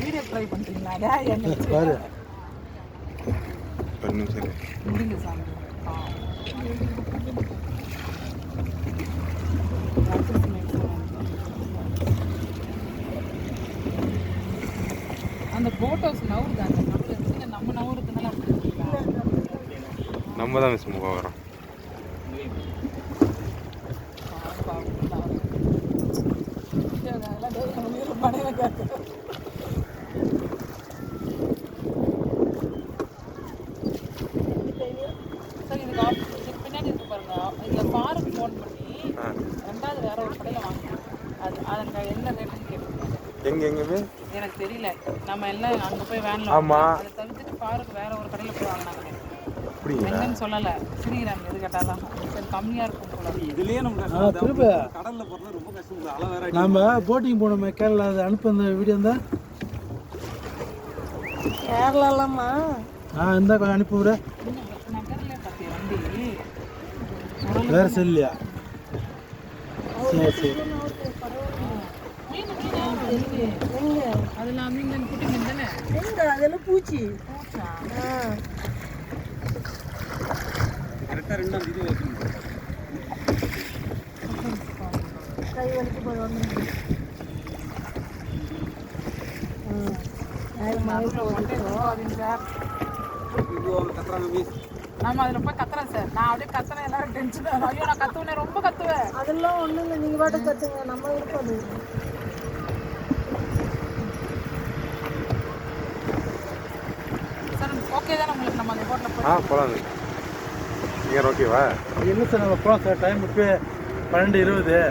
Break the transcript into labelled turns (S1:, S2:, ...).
S1: Video try பண்ணுறீங்களா?
S2: பாரு
S3: ஒரு நிமிஷம்
S1: முடிங்க சாமி. அந்த போட்டோஸ் நவுறுதாங்க, நம்ம நவுறதுனால அப்படி இருக்குங்களா?
S3: நம்ம தான் மிஸ் முகம் வரோம்.
S1: சார் இதுக்கு பின்னாடி இருக்கு பாருங்க, இந்த பாருக்கு ஃபோன் பண்ணி ரெண்டாவது வேற ஒரு கடையில் வாங்கினோம். அது என்ன ரேட்டுன்னு கேட்டுருக்கோம்.
S3: எங்கேயுமே
S1: எனக்கு தெரியல, நம்ம எல்லாம் அங்கே போய் வேனில் அதை தவிர்த்துட்டு பாருக்கு வேற ஒரு கடையில் போய் வாங்கினாங்க. எங்கன்னு சொல்லலை, ஸ்ரீராம் எது கேட்டாலும் சரி கம்மியாக இருக்கும் போல.
S4: இதுலேயே நம்ம
S2: திரும்ப
S4: கடலில் போகிறது ரொம்ப கஷ்டம். அலை வேற
S2: நம்ம போட்டிங் போனோமே கேரளா, அதை அனுப்ப அந்த வீடியோ இருந்தா
S5: கேரளாலாமா
S2: இருந்தா கொஞ்சம் அனுப்பி விட.
S1: நகரில் பார்த்தியா வண்டி
S2: வேற சரியில்லையா? சரி சரி.
S5: எங்க
S1: அதெல்லாம் மீன் குட்டி மீன் தானே?
S5: எங்க அதெல்லாம் பூச்சி.
S4: கரெக்டாக 2ஆம் தேதி வைக்கணும்.
S5: கை வலிக்கு போய் வந்து
S1: நம்ம அதில் போய் கத்துறேன் சார். நான் அப்படியே கத்துறேன், எல்லாரும் டென்ஷன். ஐயோ நான் கத்துவேன், ரொம்ப கத்துவேன்.
S5: அதெல்லாம் ஒன்றும் இல்லை, நீங்கள் பாட்டு கற்றுங்க, நம்ம இருப்பது.
S1: சார் ஓகே தானே உங்களுக்கு? நம்ம அந்த போட்டில் போய்
S3: போகலாம். நீங்கள் ஓகேவா?
S2: இல்லை சார், நம்ம போகலாம் சார். டைம் இப்போ 12:20.